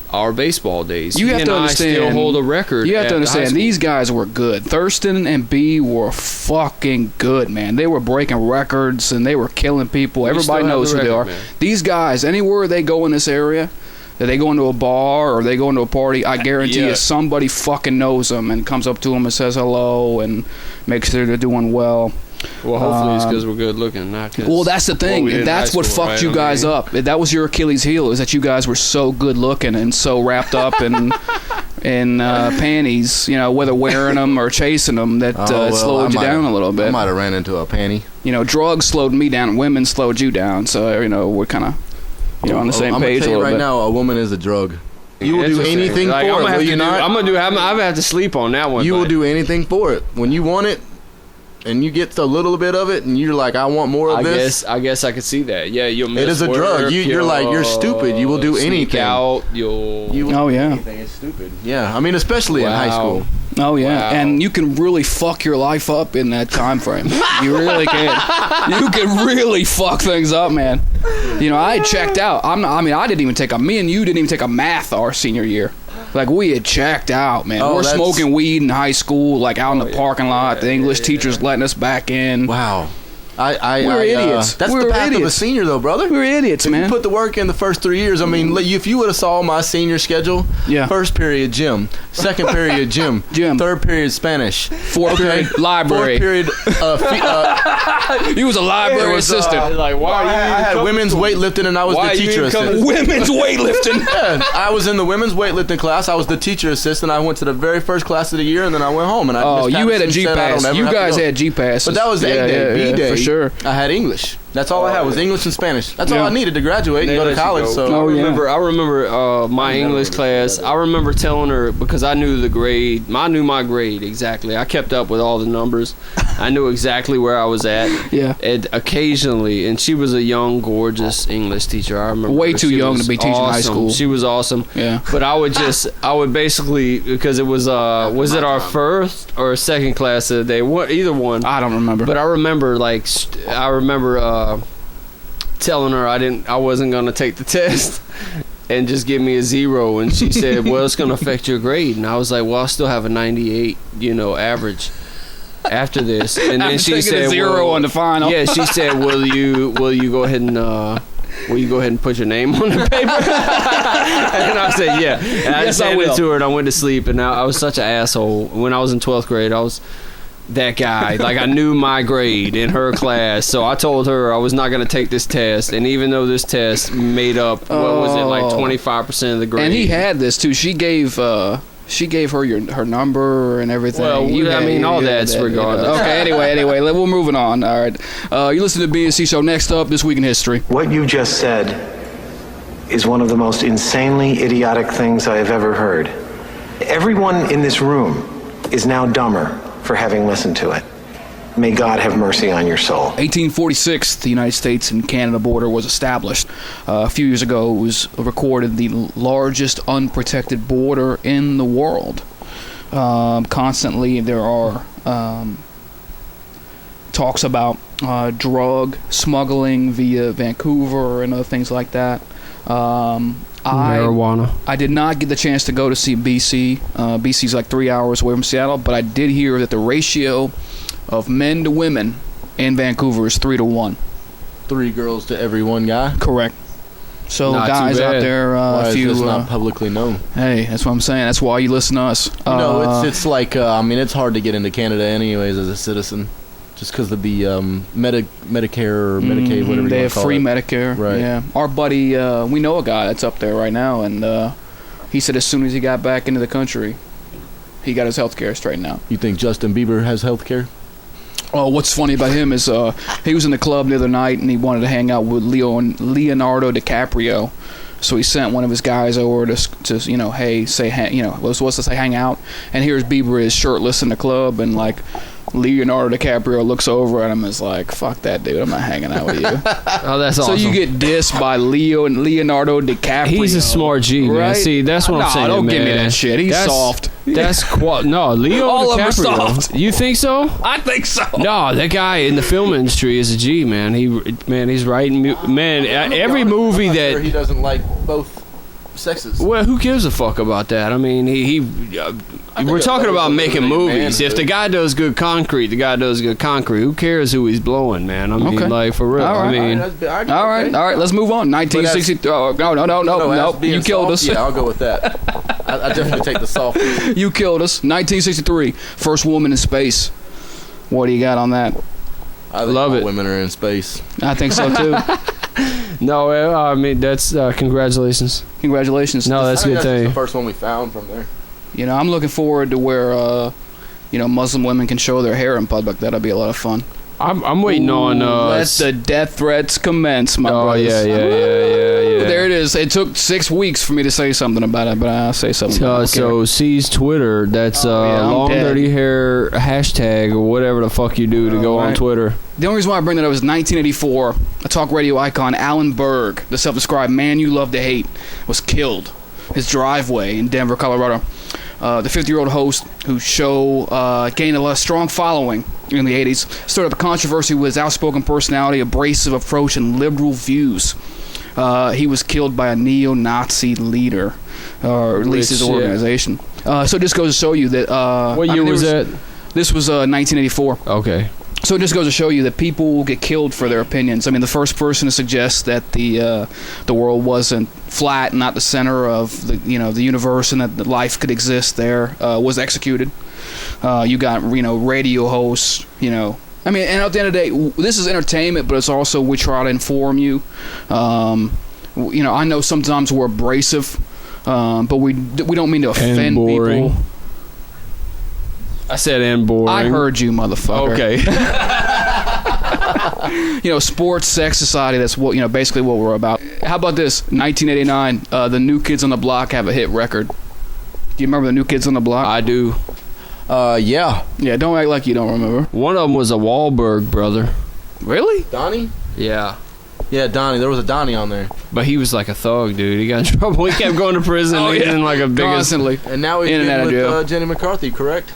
our baseball days. You have to understand. I still hold a record. You have to understand. These guys were good. Thurston and B were fucking good, man. They were breaking records and they were killing people. Everybody knows who they are. Man. These guys, anywhere they go in this area, that they go into a bar or they go into a party, I guarantee you somebody fucking knows them and comes up to them and says hello and makes sure they're doing well. Well, hopefully it's because we're good looking, not because. Well, that's the thing. That's what fucked you guys up. That was your Achilles heel, is that you guys were so good looking and so wrapped up in panties, whether wearing them or chasing them, that slowed you down a little bit. I might have ran into a panty. Drugs slowed me down. Women slowed you down. So, we're kind of, on the same page a little bit. I'm going to tell you right now, a woman is a drug. You will do anything for it, will you not? I'm going to have to sleep on that one. You will do anything for it. When you want it, and you get a little bit of it, and you're like, I want more of this. I guess I could see that. Yeah, you'll miss it is a drug. You're like, you're stupid. You will do anything. Out. You will do anything. It's stupid. Yeah, I mean, especially in high school. Oh yeah, and you can really fuck your life up in that time frame. You really can. You can really fuck things up, man. I checked out. I didn't even take me and you didn't even take a math our senior year. Like, we had checked out, man. We're smoking weed in high school, like out in the parking lot. The English teacher's letting us back in. Wow. We're idiots. That's the path of a senior, though, brother. We're idiots, man. You put the work in the first 3 years. I mean, if you would have saw my senior schedule, first period, gym. Second period, gym. Third period, Spanish. Fourth period, library. Fourth period, he was a library assistant. Like, why? I had women's weightlifting, and I was the teacher assistant. Women's weightlifting? Yeah, I was in the women's weightlifting class. I was the teacher assistant. I went to the very first class of the year, and then I went home. And you had a G-Pass. You guys had G-Passes. But that was A-Day, B-Day. For sure. I had English. That's all I had was English and Spanish. That's all I needed to graduate and go to college. So I remember my English class. I remember telling her, because I knew the grade. I knew my grade exactly. I kept up with all the numbers. I knew exactly where I was at. Yeah. And occasionally, and she was a young, gorgeous English teacher. I remember. Way too young to be teaching high school. She was awesome. Yeah. But I would basically, because it was it our first or second class of the day? Either one. I don't remember. But I remember telling her I wasn't gonna take the test and just give me a 0, and she said, well, it's gonna affect your grade, and I was like, well, I'll still have a 98 average after this. And then she said, a 0 on the final. Yeah, she said, will you go ahead and put your name on the paper? And I said, yeah. And I just handed it to her, and I went to sleep. And I was such an asshole. When I was in 12th grade, I was that guy. Like, I knew my grade in her class. So I told her I was not going to take this test. And even though this test made up, 25% of the grade. And he had this, too. She gave her her number and everything. Well, all that's regardless. Okay, anyway, we're moving on. All right. You listen to the B&C Show. Next up, This Week in History. What you just said is one of the most insanely idiotic things I have ever heard. Everyone in this room is now dumber for having listened to it. May God have mercy on your soul. 1846, the United States and Canada border was established. A few years ago, it was recorded the largest unprotected border in the world. Constantly, there are talks about drug smuggling via Vancouver and other things like that. Marijuana. I did not get the chance to go to see BC. BC's like 3 hours away from Seattle, but I did hear that the ratio of men to women in Vancouver is 3-1. 3 girls to every 1 guy. Correct. So not guys out there, why if you is this not publicly known? Hey, that's what I'm saying. That's why you listen to us. It's like it's hard to get into Canada anyways as a citizen, just because of the Medicare or Medicaid, whatever you want to call it. They have free Medicare. Right. Yeah. Our buddy, we know a guy that's up there right now, and he said as soon as he got back into the country, he got his health care straightened out. You think Justin Bieber has health care? Oh, what's funny about him is he was in the club the other night and he wanted to hang out with Leonardo DiCaprio. So he sent one of his guys over to hang out. And here's Bieber is shirtless in the club, and like Leonardo DiCaprio looks over at him and is like, fuck that dude, I'm not hanging out with you. Oh, that's awesome. So you get dissed by Leonardo DiCaprio. He's a smart G, man. Right? See, that's what I'm saying, don't man. give me that shit. He's soft. No, Leo All of 'em are DiCaprio. soft. You think so? I think so. No, that guy in the film industry is a G, man. He's writing, every movie that he doesn't like both sexes. Well, who gives a fuck about that? I mean, we're talking about making movies. If the guy does good concrete, the guy does good concrete. Who cares who he's blowing, man? I mean, like, for real. All right. Let's move on. 1963. No. You killed us. Yeah, I'll go with that. I definitely take the soft. You killed us. 1963. First woman in space. What do you got on that? I love it. Women are in space. I think so too. No, I mean, that's congratulations. Congratulations. No, that's a good thing. The first one we found from there. I'm looking forward to where Muslim women can show their hair in public. That'll be a lot of fun. I'm waiting on. Let the death threats commence, my brothers. Yeah. There it is. It took 6 weeks for me to say something about it, but I'll say something. So seize Twitter. That's long dirty hair hashtag or whatever the fuck you do to go on Twitter. The only reason why I bring that up is 1984. A talk radio icon, Alan Berg, the self-described man you love to hate, was killed. His driveway in Denver, Colorado. The 50-year-old host, whose show gained a strong following in the 80s, started up a controversy with his outspoken personality, abrasive approach, and liberal views. He was killed by a neo-Nazi leader, or at least his organization. So it just goes to show you that... what year was that? This was 1984. Okay. So it just goes to show you that people will get killed for their opinions. I mean, the first person to suggest that the world wasn't flat, not the center of the universe, and that life could exist there was executed. You got radio hosts. I mean, and at the end of the day, this is entertainment, but it's also we try to inform you. I know sometimes we're abrasive, but we don't mean to offend people. I said and boring. I heard you, motherfucker. Okay. Sports, sex, society. That's what basically what we're about. How about this? 1989, the New Kids on the Block have a hit record. Do you remember the New Kids on the Block? I do. Yeah. Yeah, don't act like you don't remember. One of them was a Wahlberg brother. Really? Donnie? Yeah. Yeah, Donnie. There was a Donnie on there. But he was like a thug, dude. He got in trouble. He kept going to prison. He's in like a biggest... Constantly. And now he's in with Jenny McCarthy, correct?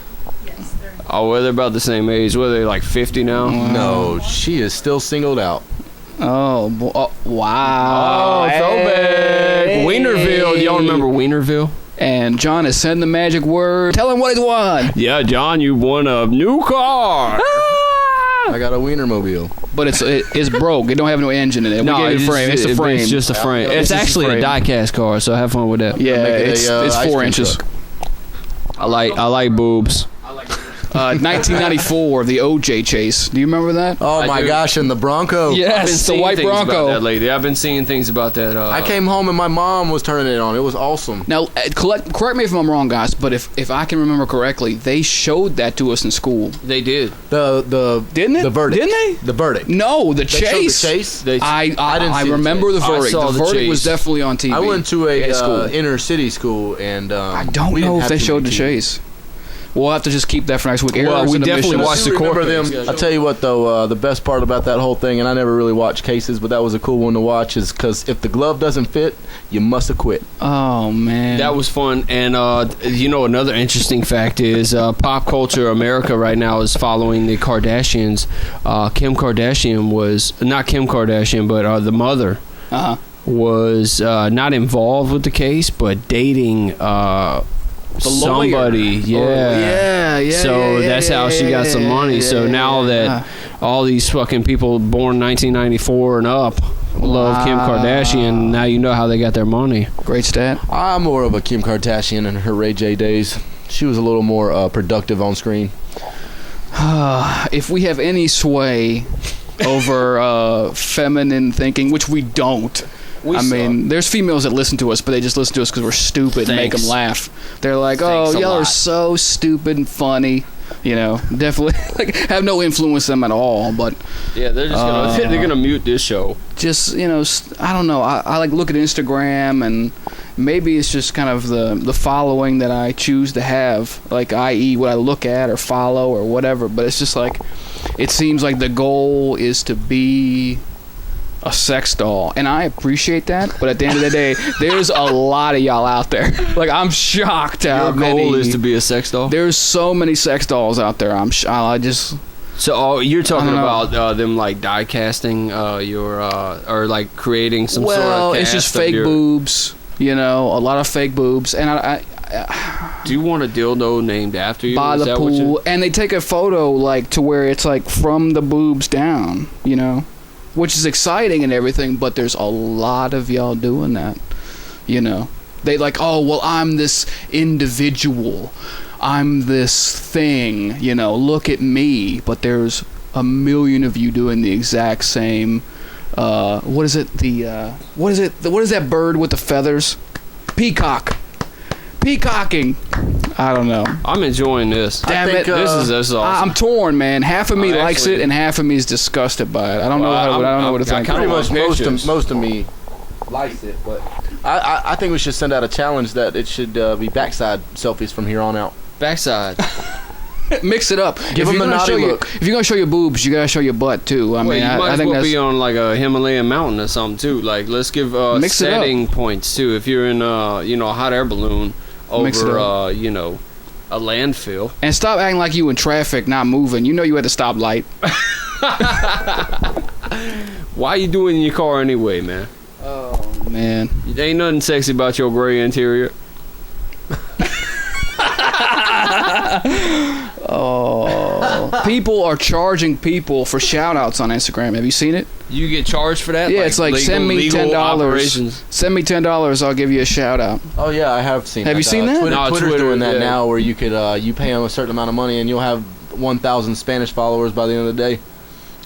Oh, well, they're about the same age. What are they, like 50 now? No, she is still singled out. Oh, wow. Oh, throwback. Wienerville. Y'all remember Wienerville? And John has said the magic word. Tell him what he's won. Yeah, John, you won a new car. I got a Wienermobile. But it's broke. It don't have no engine in it. No, we gave it a frame. It's a frame. It's just a frame. It's actually a die-cast car, so have fun with that. Yeah, it's 4 inches. Truck. I like boobs. 1994, the OJ chase. Do you remember that? Oh my gosh, and the Bronco. Yes, the white Bronco. About that lately. I've been seeing things about that. I came home and my mom was turning it on. It was awesome. Now, correct me if I'm wrong, guys, but if I can remember correctly, they showed that to us in school. They did. Didn't it? The verdict. Didn't they? The verdict. No, the They showed chase. the chase. I didn't see remember the verdict. saw The the verdict chase. was definitely on TV. I went to a school. inner city school, and I don't know if they showed the chase. We'll have to just keep that for next week. Well, we definitely watched the court them. I'll tell you what, though, the best part about that whole thing, and I never really watched cases, but that was a cool one to watch, is because if the glove doesn't fit, you must have quit. Oh, man. That was fun. And, another interesting fact is pop culture America right now is following the Kardashians. Kim Kardashian was, not Kim Kardashian, but the mother was not involved with the case, but dating... somebody, yeah. So that's how she got some money. So now that all these fucking people born 1994 and up love Kim Kardashian, now you know how they got their money. Great stat. I'm more of a Kim Kardashian in her Ray J days. She was a little more productive on screen. If we have any sway over feminine thinking, which we don't. I mean, there's females that listen to us, but they just listen to us because we're stupid and make them laugh. They're like, "Oh, y'all are so stupid and funny." Definitely have no influence on them at all. But yeah, they're just they're gonna mute this show. Just I don't know. I like look at Instagram, and maybe it's just kind of the following that I choose to have, like i.e. what I look at or follow or whatever. But it's just like it seems like the goal is to be a sex doll, and I appreciate that, but at the end of the day, there's a lot of y'all out there. Like, I'm shocked how many. Your goal is to be a sex doll? There's so many sex dolls out there. So you're talking about them like die casting or like creating some sort of Well, it's just fake boobs, a lot of fake boobs, and I do you want a dildo named after you? By the pool, and they take a photo like to where it's like from the boobs down, which is exciting and everything, but there's a lot of y'all doing that, They like, oh, well, I'm this individual. I'm this thing, look at me. But there's a million of you doing the exact same, what is it? What is that bird with the feathers? Peacock. Peacocking. I don't know. I'm enjoying this. Damn it. This is awesome. I'm torn, man. Half of me likes it, and half of me is disgusted by it. I don't know. I don't know what to think. Pretty much most of me likes it, but I think we should send out a challenge that it should be backside selfies from here on out. Backside. Mix it up. Give them a naughty look. If you're gonna show your boobs, you gotta show your butt too. I think that's be on like a Himalayan mountain or something too. Like, let's give setting points too. If you're in a hot air balloon over a landfill. And stop acting like you in traffic, not moving. You had to stop light. Why are you doing in your car anyway, man? Oh man, there ain't nothing sexy about your gray interior. Oh, people are charging people for shout outs on Instagram. Have you seen it? You get charged for that? Yeah, it's like send me $10. Send me $10, I'll give you a shout out. Oh yeah, I have seen. Have you seen that? Twitter's doing that now, where you could you pay them a certain amount of money and you'll have 1,000 Spanish followers by the end of the day.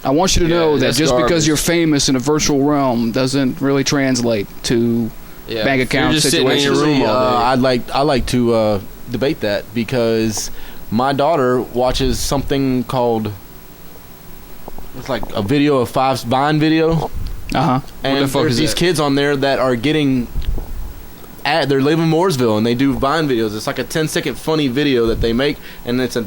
I want you to know that just because you're famous in a virtual realm doesn't really translate to bank account situations. I like to debate that, because my daughter watches something called it's like a video of Five's Vine video. And there's these kids on there that are getting. They live in Mooresville and they do Vine videos. It's like a 10-second funny video that they make, and it's a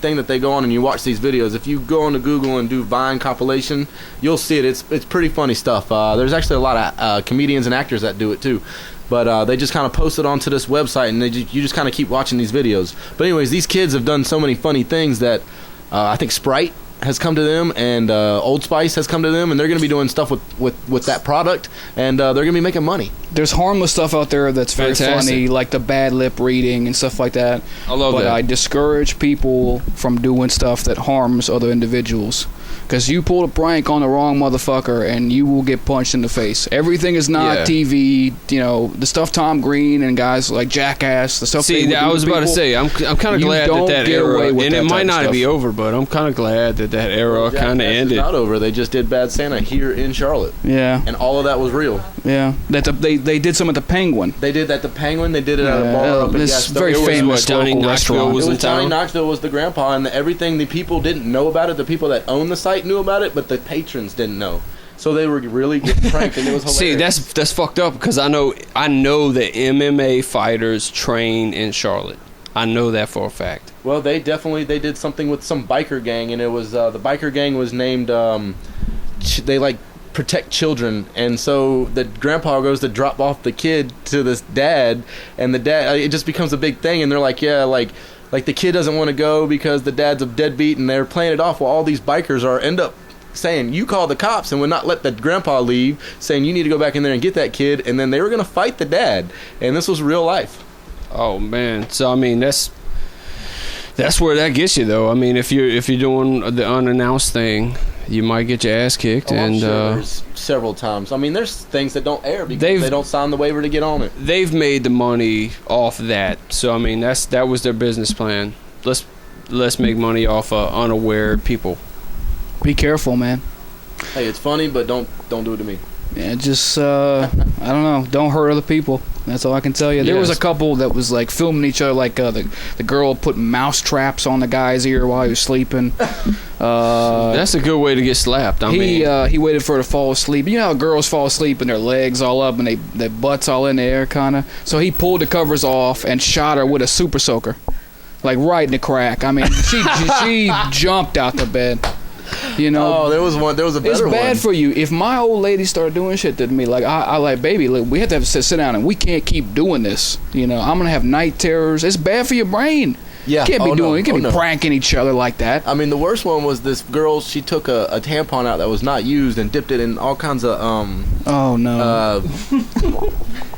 thing that they go on and you watch these videos. If you go onto Google and do Vine compilation, you'll see it. It's pretty funny stuff. There's actually a lot of comedians and actors that do it too. But they just kind of post it onto this website, and you just kind of keep watching these videos. But anyways, these kids have done so many funny things that I think Sprite has come to them, and Old Spice has come to them, and they're going to be doing stuff with that product, and they're going to be making money. There's harmless stuff out there that's very funny, like the bad lip reading and stuff like that. I love that. But I discourage people from doing stuff that harms other individuals. Because you pull a prank on the wrong motherfucker and you will get punched in the face. Everything is not TV. You know, the stuff Tom Green and guys like Jackass, the stuff. See, I was about to say, I'm kind of glad that era, and it might not be over, but I'm kind of glad that era kind of ended. It's not over. They just did Bad Santa here in Charlotte. Yeah. And all of that was real. Yeah. They did some at the Penguin. They did at the Penguin. They did it at a bar up in this very famous local restaurant. Johnny Knoxville was the grandpa, and everything the people didn't know about it. The people that owned the site knew about it, but the patrons didn't know. So they were really getting pranked, and it was hilarious. See, that's fucked up, because I know that MMA fighters train in Charlotte. I know that for a fact. Well, they did something with some biker gang, and it was the biker gang was named they like protect children, and so the grandpa goes to drop off the kid to this dad, and the dad, it just becomes a big thing, and they're like, yeah, like the kid doesn't want to go because the dad's a deadbeat, and they're playing it off while all these bikers end up saying, you call the cops, and would not let the grandpa leave, saying you need to go back in there and get that kid, and then they were going to fight the dad, and this was real life. Oh man, so I mean that's where that gets you though. I mean, if you're doing the unannounced thing, you might get your ass kicked. I'm sure there's several times. I mean, there's things that don't air because they don't sign the waiver to get on it. They've made the money off that, so I mean that was their business plan. Let's make money off unaware people. Be careful, man. Hey, it's funny, but don't do it to me. Yeah, just I don't know. Don't hurt other people. That's all I can tell you. There was a couple that was like filming each other, like the girl put mouse traps on the guy's ear while he was sleeping. That's a good way to get slapped. He waited for her to fall asleep. You know how girls fall asleep and their legs all up and their butts all in the air, kind of. So he pulled the covers off and shot her with a super soaker, like right in the crack. I mean, she jumped out the bed. You know, there was a better one. It's bad for you. If my old lady started doing shit to me, like I like, baby, look, we have to sit down and we can't keep doing this. You know, I'm gonna have night terrors. It's bad for your brain. Yeah, you can't be pranking each other like that. I mean, the worst one was this girl. She took a tampon out that was not used and dipped it in all kinds of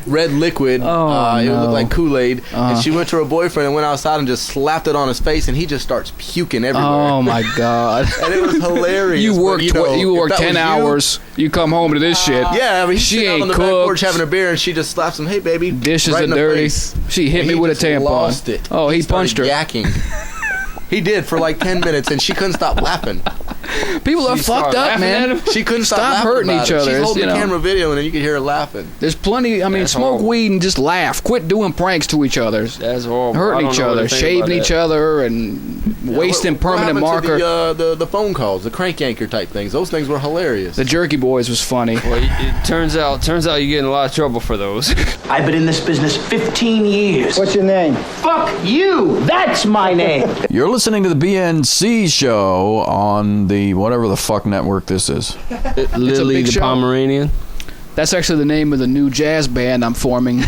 red liquid. It looked like Kool-Aid. And she went to her boyfriend and went outside and just slapped it on his face, and he just starts puking everywhere. Oh my god! And it was hilarious. You work 10 hours. You come home to this shit. Yeah, I mean, she ain't on the cooked. back porch having a beer, and she just slaps him. Hey, baby. Dishes right are dirty. She hit me with a tampon. Lost it. Oh, he punched her. Yakking. He did for like 10 minutes, and she couldn't stop laughing. People are fucked up, man. She couldn't stop hurting each other. She's holding the camera video, and then you could hear her laughing. There's plenty. I mean, smoke weed and just laugh. Quit doing pranks to each other. That's horrible. Hurting each other, shaving each other, and wasting permanent marker. To the phone calls, the crank anchor type things. Those things were hilarious. The Jerky Boys was funny. Well, it turns out you get in a lot of trouble for those. I've been in this business 15 years. What's your name? Fuck you. That's my name. You're listening to the BNC show on the whatever the fuck network this is. Lily the Pomeranian. That's actually the name of the new jazz band I'm forming.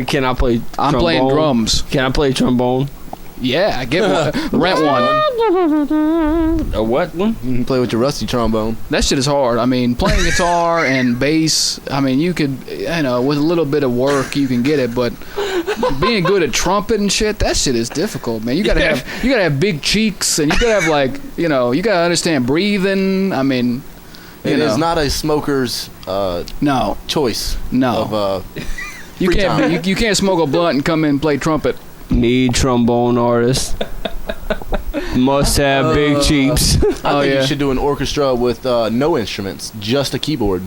Can I play trombone? I'm playing drums. Can I play trombone? Yeah, I get one. Rent one. A what one? You can play with your rusty trombone. That shit is hard. I mean, playing guitar and bass, I mean, you could, with a little bit of work, you can get it, but being good at trumpet and shit, that shit is difficult, man. You gotta have big cheeks, and you gotta have you gotta understand breathing. I mean, it is not a smoker's choice. No. You can't smoke a blunt and come in and play trumpet. Need trombone artist. Must have big cheeks. I think you should do an orchestra with no instruments, just a keyboard.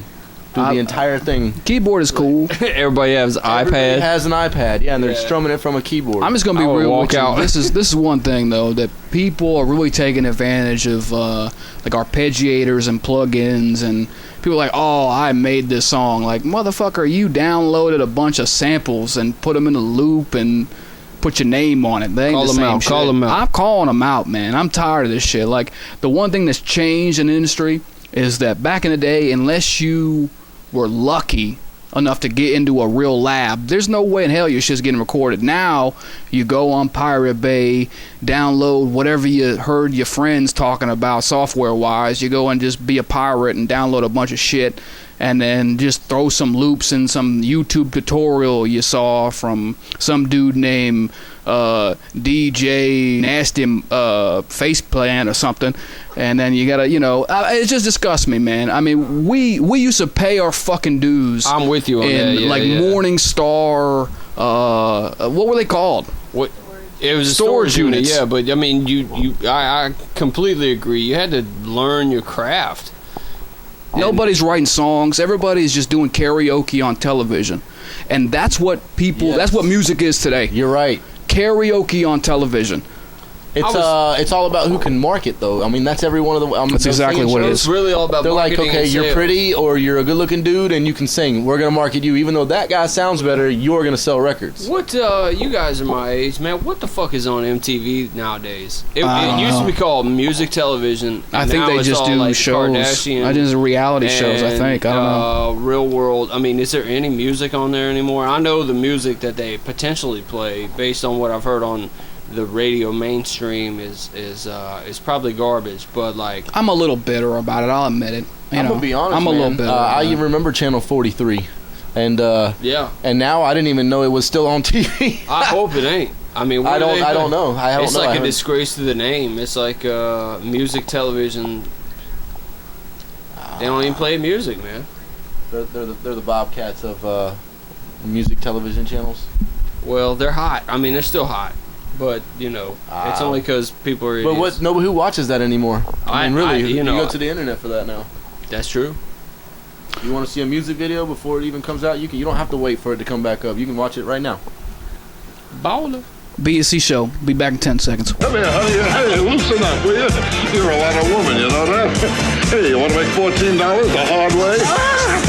through the entire thing. Keyboard is cool. Everybody has an iPad. Everybody has an iPad, yeah, and they're strumming it from a keyboard. I'm just gonna be real with you. This is one thing though that people are really taking advantage of, like arpeggiators and plugins, and people are like, oh, I made this song. Like, motherfucker, you downloaded a bunch of samples and put them in a loop and put your name on it. They ain't the same shit. Call them out. I'm calling them out, man. I'm tired of this shit. Like, the one thing that's changed in the industry is that back in the day, unless you were lucky enough to get into a real lab, there's no way in hell your shit's getting recorded. Now, you go on Pirate Bay, download whatever you heard your friends talking about software-wise. You go and just be a pirate and download a bunch of shit, and then just throw some loops in some YouTube tutorial you saw from some dude named DJ Nasty Faceplant or something, and then you gotta, it just disgusts me, man. I mean, we used to pay our fucking dues. I'm with you on in, that. Like Morning Star, what were they called? What? It was storage units. Yeah, but I mean, I completely agree. You had to learn your craft. Nobody's writing songs. Everybody's just doing karaoke on television, and that's what people. That's what music is today. You're right. Karaoke on television. It's all about who can market, though. I mean, that's every one of the. That's exactly what it is. It's really all about. They're like, okay, you're sales. pretty, or you're a good-looking dude, and you can sing. We're gonna market you, even though that guy sounds better. You're gonna sell records. What? You guys are my age, man. What the fuck is on MTV nowadays? It used to be called music television. I think they just do like shows. I just reality shows. I think. I don't know. Real world. I mean, is there any music on there anymore? I know the music that they potentially play, based on what I've heard on the radio mainstream, is probably garbage, but like, I'm a little bitter about it. I'll admit it. I'm gonna be honest, I'm a little bitter. I even remember Channel 43, and and now I didn't even know it was still on TV. I hope it ain't. I mean, I don't know. It's like a disgrace to the name. It's like music television. They don't even play music, man. They're the Bobcats of music television channels. Well, they're hot. I mean, they're still hot. But, it's only because people are idiots. But who watches that anymore? I mean, really, you go to the internet for that now. That's true. You want to see a music video before it even comes out? You don't have to wait for it to come back up. You can watch it right now. Baller. BSC show. Be back in 10 seconds. Come here, honey. Hey, loosen up, will you? You're a lot of woman, you know that? Hey, you want to make $14 the hard way?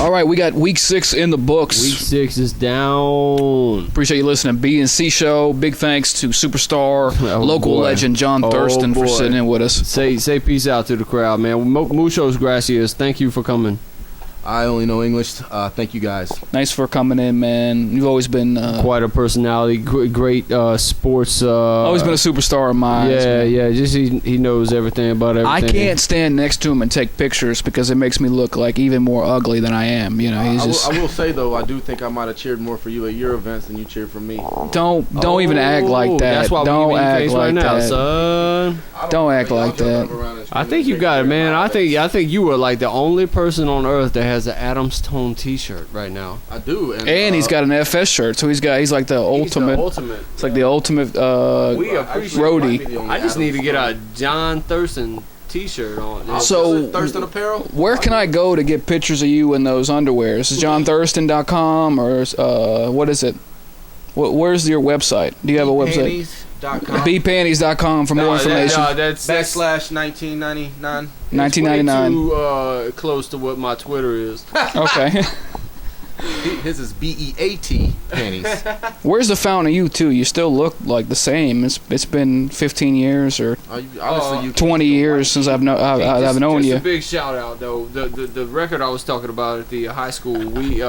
All right, we got week 6 in the books. Week 6 is down. Appreciate you listening. B&C show. Big thanks to superstar, local legend John Thurston for sitting in with us. Say peace out to the crowd, man. Muchos gracias. Thank you for coming. I only know English. Thank you guys. Thanks for coming in, man. You've always been quite a personality. Great sports. Always been a superstar of mine. Yeah. Just he knows everything about everything. I can't stand next to him and take pictures because it makes me look like even more ugly than I am. I will say though, I do think I might have cheered more for you at your events than you cheered for me. Don't even act like that. That's why don't act like now, that, son. Don't act like that. I think you got it, man. I think you were like the only person on earth that has an Adam's Tone T-shirt right now. I do, and he's got an FS shirt, so he's like the ultimate. It's like the ultimate roadie. I just need to get a John Thurston T-shirt on. So Thurston Apparel. Where can I go to get pictures of you in those underwears? Is JohnThurston.com or what is it? Where's your website? Do you have a website? BPanties.com for more information. That's /1999. 1999. Too close to what my Twitter is. Okay. His is BEAT panties. Where's the fountain of you too? You still look like the same. It's been 15 years or 20 years since I've known you. Just a big shout out though. The record I was talking about at the high school. We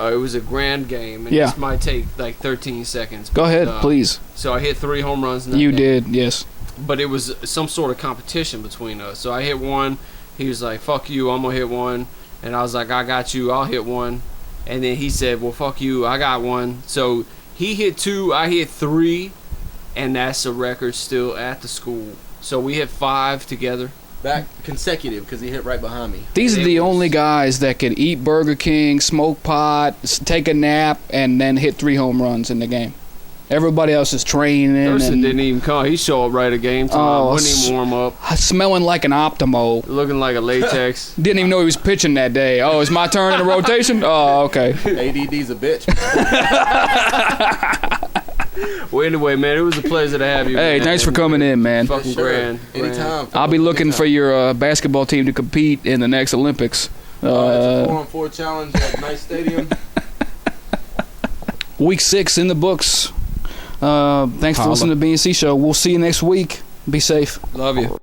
it was a grand game, and this might take like 13 seconds. Go ahead, please. So I hit 3 home runs in that You game. did, yes. But it was some sort of competition between us. So I hit one. He was like, fuck you, I'm going to hit one. And I was like, I got you, I'll hit one. And then he said, well, fuck you, I got one. So he hit 2, I hit 3, and that's a record still at the school. So we hit 5 together. Back consecutive because he hit right behind me. These are the only guys that could eat Burger King, smoke pot, take a nap, and then hit 3 home runs in the game. Everybody else is training. Thurston didn't even come. He showed up right at game time. Wouldn't even warm up. Smelling like an Optimo. Looking like a latex. Didn't even know he was pitching that day. Oh, it's my turn in the rotation? Oh, okay. ADD's a bitch. Well, anyway, man, it was a pleasure to have you. Hey, man. thanks for coming in, man. Fucking grand. Anytime. I'll be looking for your basketball team to compete in the next Olympics. It's a 4-on-4 challenge at Nice Stadium. Week 6 in the books. Thanks for listening to the BNC Show. We'll see you next week. Be safe. Love you.